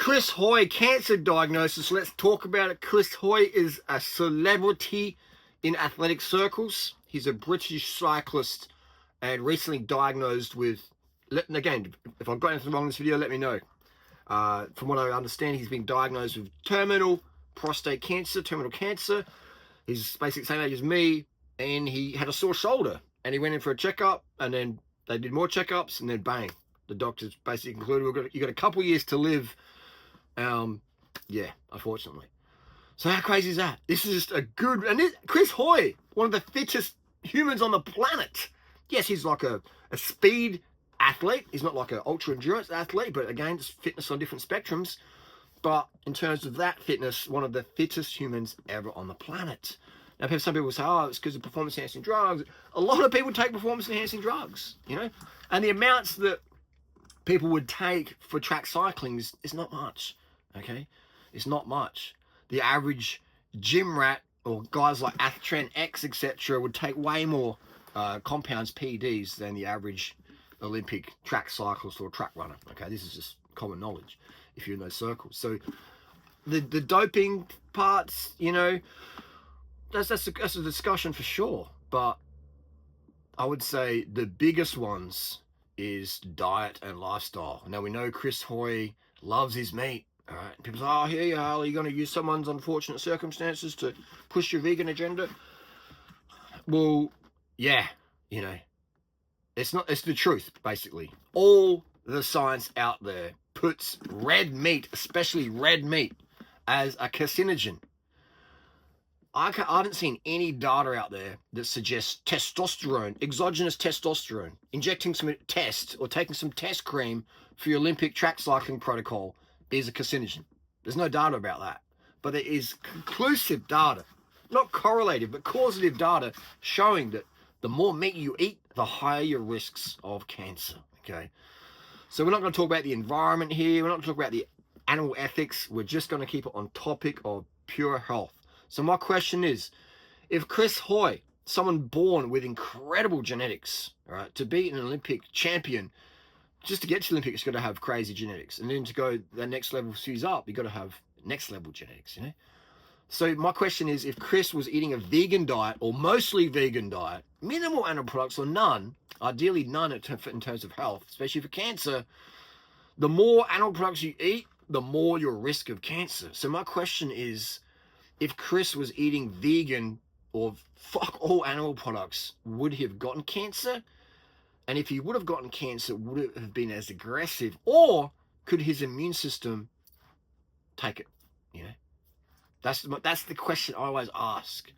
Chris Hoy, cancer diagnosis. Let's talk about it. Chris Hoy is a celebrity in athletic circles. He's a British cyclist and recently diagnosed with, and again, if I've got anything wrong in this video, let me know. From what I understand, he's been diagnosed with terminal prostate cancer, terminal cancer. He's basically the same age as me, and he had a sore shoulder, and he went in for a checkup, and then they did more checkups, and then bang, the doctors basically concluded, you got a couple years to live. Yeah, unfortunately. So how crazy is that? This is just a good, and Chris Hoy, one of the fittest humans on the planet. Yes, he's like a speed athlete. He's not like an ultra endurance athlete, but again, it's fitness on different spectrums. But in terms of that fitness, one of the fittest humans ever on the planet. Now, some people say, oh, it's because of performance-enhancing drugs. A lot of people take performance-enhancing drugs, you know? And the amounts that people would take for track cycling is not much, okay? It's not much. The average gym rat or guys like Athtran X, etc., would take way more compounds, PEDs, than the average Olympic track cyclist or track runner, okay? This is just common knowledge if you're in those circles. So the doping parts, you know, that's a discussion for sure. But I would say the biggest ones is diet and lifestyle. Now, we know Chris Hoy loves his meat. All right, people say, oh, here you are you going to use someone's unfortunate circumstances to push your vegan agenda? Well, yeah, you know, it's the truth, basically. All the science out there puts red meat, especially red meat, as a carcinogen. I haven't seen any data out there that suggests testosterone, exogenous testosterone, injecting some test or taking some test cream for your Olympic track cycling protocol is a carcinogen. There's no data about that. But there is conclusive data, not correlative, but causative data showing that the more meat you eat, the higher your risks of cancer, okay? So we're not going to talk about the environment here. We're not going to talk about the animal ethics. We're just going to keep it on topic of pure health. So my question is, if Chris Hoy, someone born with incredible genetics, all right, to be an Olympic champion, just to get to the Olympics, you've got to have crazy genetics. And then to go the next level series up, you've got to have next level genetics, you know? So my question is, if Chris was eating a vegan diet or mostly vegan diet, minimal animal products or none, ideally none in terms of health, especially for cancer, the more animal products you eat, the more your risk of cancer. So my question is, if Chris was eating vegan or fuck all animal products, would he have gotten cancer? And if he would have gotten cancer, would it have been as aggressive? Or could his immune system take it, you know? That's the question I always ask.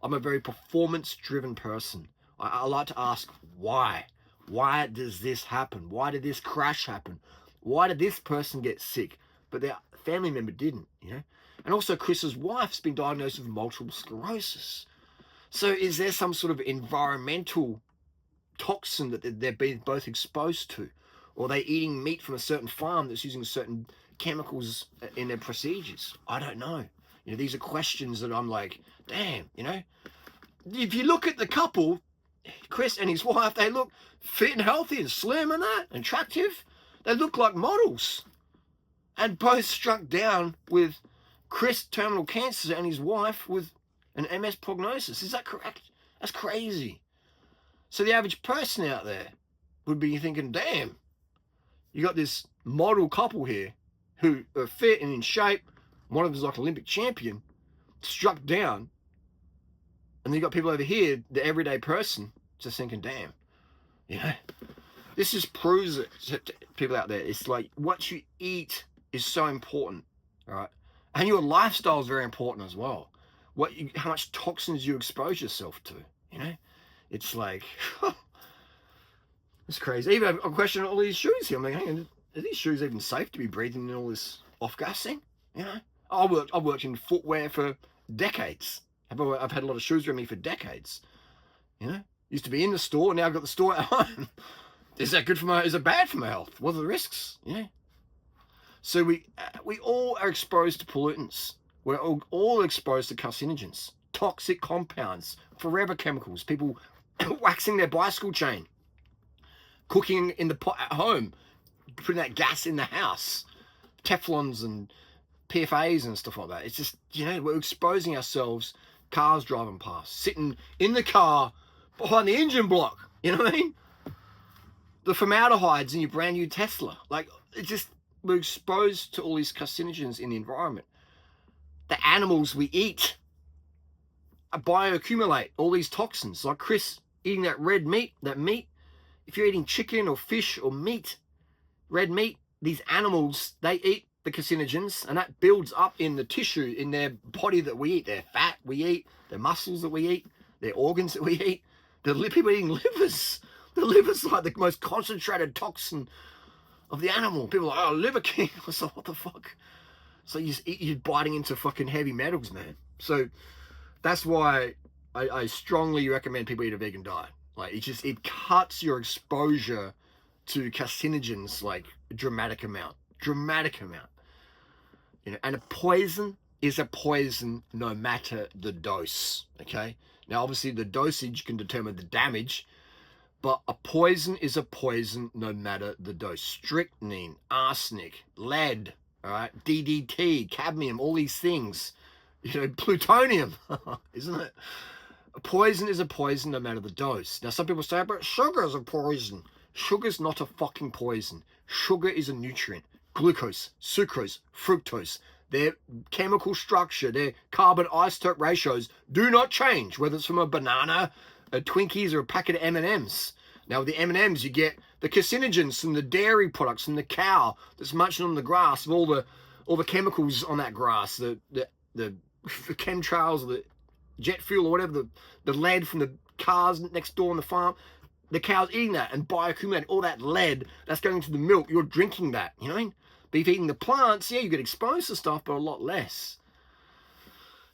I'm a very performance-driven person. I like to ask why. Why does this happen? Why did this crash happen? Why did this person get sick, but their family member didn't, you know? And also Chris's wife's been diagnosed with multiple sclerosis. So is there some sort of environmental toxin that they've been both exposed to? Or are they eating meat from a certain farm that's using certain chemicals in their procedures? I don't know. You know, these are questions that I'm like, damn, you know? If you look at the couple, Chris and his wife, they look fit and healthy and slim and that, and attractive. They look like models. And both struck down with Chris terminal cancer and his wife with an MS prognosis. Is that correct? That's crazy. So the average person out there would be thinking, damn, you got this model couple here who are fit and in shape. One of them is like an Olympic champion, struck down. And then you got people over here, the everyday person, just thinking, damn, you know, this just proves it to people out there. It's like what you eat is so important, all right? And your lifestyle is very important as well. How much toxins you expose yourself to, you know? It's like, it's crazy. Even I'm questioning all these shoes here. I'm like, hang on, are these shoes even safe to be breathing in all this off-gassing? You know? I've worked in footwear for decades. I've had a lot of shoes around me for decades. You know? Used to be in the store, now I've got the store at home. Is that good for is it bad for my health? What are the risks? You know? So we all are exposed to pollutants. We're all exposed to carcinogens, toxic compounds, forever chemicals, people waxing their bicycle chain, cooking in the pot at home, putting that gas in the house, Teflons and PFAs and stuff like that. It's just, you know, we're exposing ourselves, cars driving past, sitting in the car behind the engine block, you know what I mean? The formaldehydes in your brand new Tesla. Like, it's just, we're exposed to all these carcinogens in the environment. The animals we eat bioaccumulate all these toxins. Like Chris eating that red meat, if you're eating chicken or fish or meat, red meat, these animals, they eat the carcinogens, and that builds up in the tissue in their body that we eat, their fat we eat, their muscles that we eat, their organs that we eat. People eating livers. The liver's like the most concentrated toxin of the animal. People are like, oh, Liver King. I was like, what the fuck? So you're biting into fucking heavy metals, man. So that's why I strongly recommend people eat a vegan diet. Like, it cuts your exposure to carcinogens like a dramatic amount. You know, and a poison is a poison no matter the dose. Okay. Now, obviously, the dosage can determine the damage, but a poison is a poison no matter the dose. Strychnine, arsenic, lead, all right, DDT, cadmium, all these things. You know, plutonium, isn't it? A poison is a poison no matter the dose. Now, some people say, but sugar is a poison. Sugar's not a fucking poison. Sugar is a nutrient. Glucose, sucrose, fructose, their chemical structure, their carbon isotope ratios do not change, whether it's from a banana, a Twinkies, or a packet of M&Ms. Now, with the M&Ms, you get the carcinogens from the dairy products, from the cow that's munching on the grass, of all the chemicals on that grass, the chemtrails, the jet fuel, or whatever, the lead from the cars next door on the farm. The cow's eating that and bioaccumulating all that lead that's going into the milk. You're drinking that, you know what I mean? But if you're eating the plants, yeah, you get exposed to stuff, but a lot less.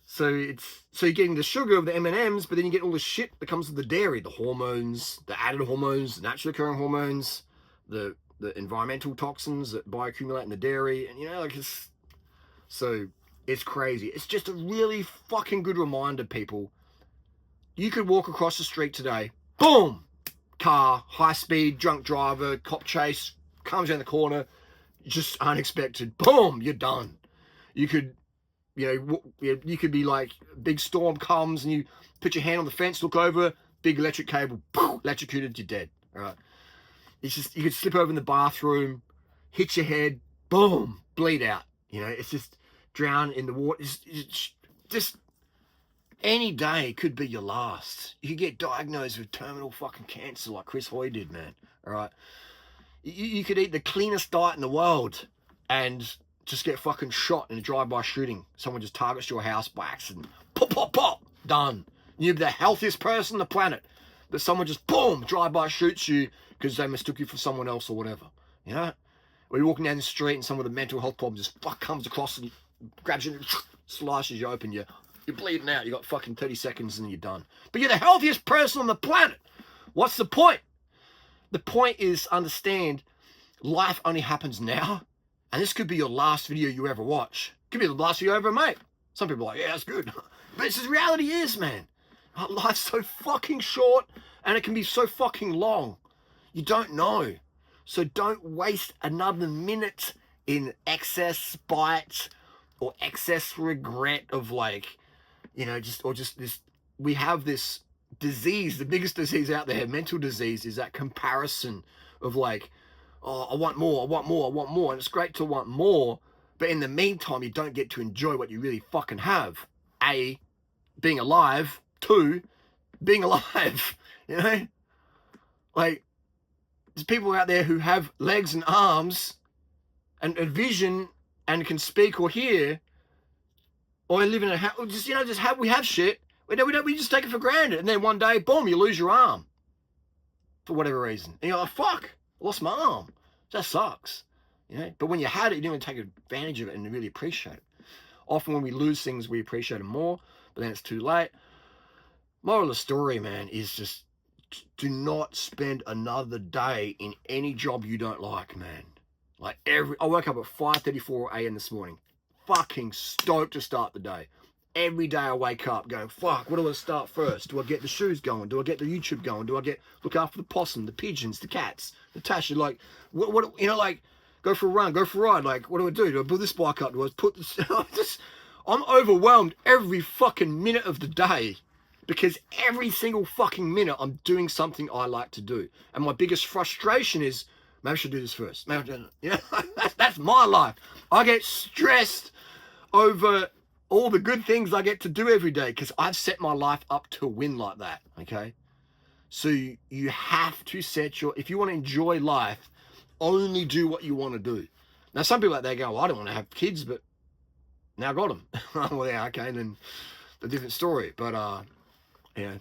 So you're getting the sugar of the M&Ms, but then you get all the shit that comes with the dairy, the hormones, the added hormones, the naturally occurring hormones, the environmental toxins that bioaccumulate in the dairy, and you know, like it's crazy. It's just a really fucking good reminder, people. You could walk across the street today, boom, car, high speed, drunk driver, cop chase, comes around the corner, just unexpected, boom, you're done. You could, you could be like, big storm comes and you put your hand on the fence, look over, big electric cable, boom, electrocuted, you're dead. All right. It's just, you could slip over in the bathroom, hit your head, boom, bleed out. You know, it's just drown in the water. It's just any day could be your last. You could get diagnosed with terminal fucking cancer like Chris Hoy did, man. All right. You could eat the cleanest diet in the world and just get fucking shot in a drive-by shooting. Someone just targets your house by accident. Pop, pop, pop. Done. You're the healthiest person on the planet. But someone just, boom, drive-by shoots you because they mistook you for someone else or whatever. You know? Or you're walking down the street and someone with a mental health problem just comes across and grabs you and slices you open. You're bleeding out. You got fucking 30 seconds and you're done. But you're the healthiest person on the planet. What's the point? The point is, understand, life only happens now. And this could be your last video you ever watch. Could be the last video you ever make. Some people are like, yeah, that's good. But it's as reality is, man. Life's so fucking short and it can be so fucking long. You don't know. So don't waste another minute in excess spite or excess regret of like, you know, just this. We have this disease, the biggest disease out there, mental disease, is that comparison of like, oh, I want more, I want more, I want more. And it's great to want more, but in the meantime, you don't get to enjoy what you really fucking have. A, being alive. 2, being alive, you know? Like, there's people out there who have legs and arms and vision and can speak or hear, or live in a house, we have shit. We just take it for granted. And then one day, boom, you lose your arm for whatever reason. And you're like, fuck, I lost my arm. That sucks, you know? But when you had it, you didn't even take advantage of it and really appreciate it. Often when we lose things, we appreciate them more, but then it's too late. Moral of the story, man, is just do not spend another day in any job you don't like, man. Like I woke up at 5:34 a.m. this morning, fucking stoked to start the day. Every day I wake up going, fuck, what do I start first? Do I get the shoes going? Do I get the YouTube going? Do I look after the possum, the pigeons, the cats, Natasha? Like, what you know, like, Go for a run, go for a ride. Like, what do? Do I build this bike up? Do I put this? I'm overwhelmed every fucking minute of the day because every single fucking minute I'm doing something I like to do. And my biggest frustration is, maybe I should do this first. Maybe I don't. You know, that's my life. I get stressed over all the good things I get to do every day because I've set my life up to win like that, okay? So you have to set if you want to enjoy life, only do what you want to do. Now, some people out there go, well, I don't want to have kids, but now I got them. Well, yeah, okay, then a different story. But, yeah.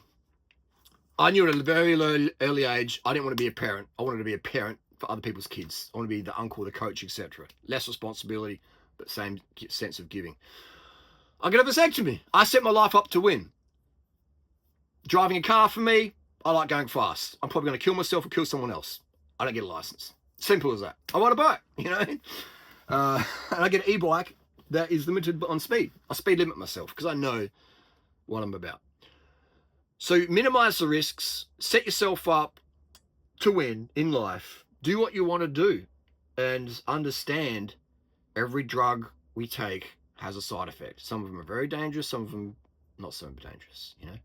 I knew at a very early age, I didn't want to be a parent. I wanted to be a parent for other people's kids. I want to be the uncle, the coach, etc. Less responsibility, but same sense of giving. I get a vasectomy. I set my life up to win. Driving a car for me, I like going fast. I'm probably going to kill myself or kill someone else. I don't get a license. Simple as that. I want a bike, you know. And I get an e-bike that is limited on speed. I speed limit myself because I know what I'm about. So minimize the risks. Set yourself up to win in life. Do what you want to do. And understand every drug we take has a side effect. Some of them are very dangerous. Some of them not so dangerous, you know.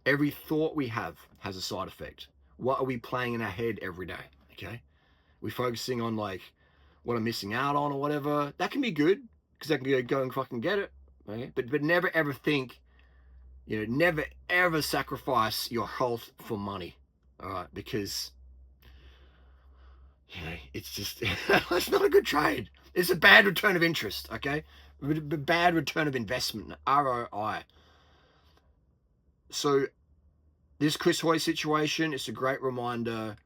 Every thought we have has a side effect. What are we playing in our head every day? Okay, we're focusing on like what I'm missing out on or whatever. That can be good because I can go and fucking get it. Okay, but never ever think, you know, never ever sacrifice your health for money. All right, because you know it's just it's not a good trade. It's a bad return of interest. Okay, bad return of investment. ROI. So this Chris Hoy situation is a great reminder.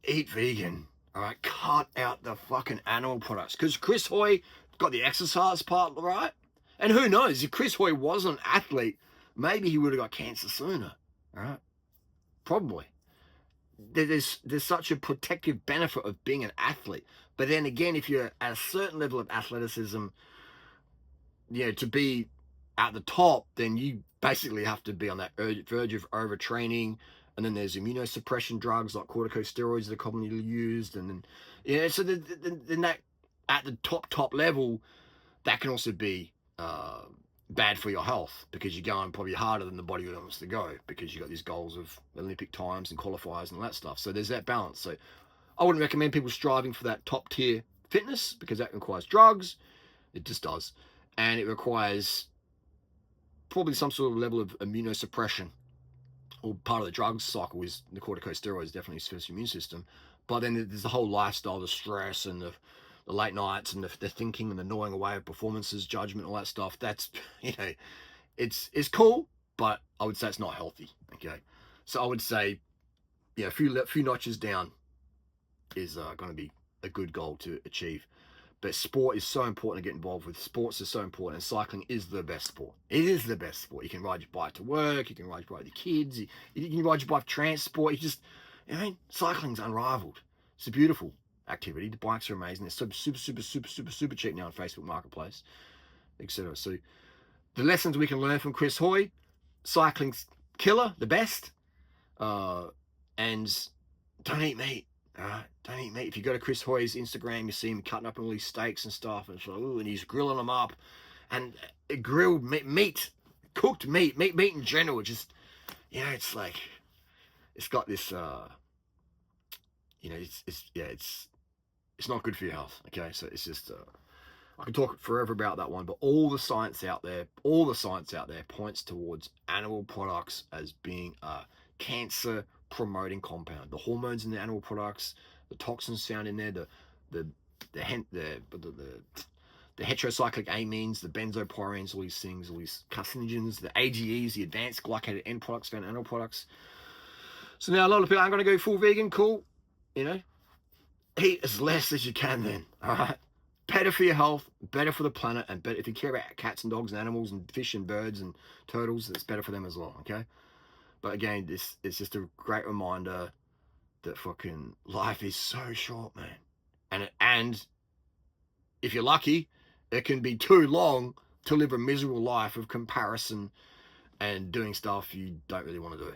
Eat vegan. All right, cut out the fucking animal products. Because Chris Hoy got the exercise part right. And who knows, if Chris Hoy wasn't an athlete, maybe he would have got cancer sooner. All right, probably. There's such a protective benefit of being an athlete. But then again, if you're at a certain level of athleticism, you know, to be at the top, then you basically have to be on that verge of overtraining. And then there's immunosuppression drugs like corticosteroids that are commonly used. And then, yeah, so then that at the top level, that can also be bad for your health because you're going probably harder than the body wants to go because you got these goals of Olympic times and qualifiers and all that stuff. So there's that balance. So I wouldn't recommend people striving for that top tier fitness because that requires drugs. It just does. And it requires probably some sort of level of immunosuppression, or part of the drug cycle is the corticosteroids definitely suppress your immune system. But then there's the whole lifestyle, the stress and the late nights and the thinking and the gnawing away of performances, judgment, all that stuff. That's, you know, it's cool, but I would say it's not healthy. Okay, so I would say, yeah, a few notches down is going to be a good goal to achieve. But sport is so important to get involved with. Sports is so important, and cycling is the best sport. It is the best sport. You can ride your bike to work. You can ride your bike with your kids. You can ride your bike for transport. You know, cycling's unrivaled. It's a beautiful activity. The bikes are amazing. They're super cheap now on Facebook Marketplace, etc. So the lessons we can learn from Chris Hoy: cycling's killer, the best, and don't eat meat. Don't eat meat. If you go to Chris Hoy's Instagram, you see him cutting up all these steaks and stuff, and it's like, ooh, and he's grilling them up, and grilled meat, cooked meat in general. Just, you know, it's like, it's got this, you know, it's not good for your health. Okay, so it's just, I could talk forever about that one, but all the science out there points towards animal products as being a cancer promoting compound. The hormones in the animal products, the toxins found in there, the heterocyclic amines, the benzopyrenes, all these things, all these carcinogens, the AGEs, the advanced glycated end products found in animal products. So now a lot of people aren't going to go full vegan. Cool, you know, eat as less as you can then. All right, better for your health, better for the planet, and better if you care about cats and dogs and animals and fish and birds and turtles, it's better for them as well. Okay. But again, it's just a great reminder that fucking life is so short, man. And if you're lucky, it can be too long to live a miserable life of comparison and doing stuff you don't really want to do.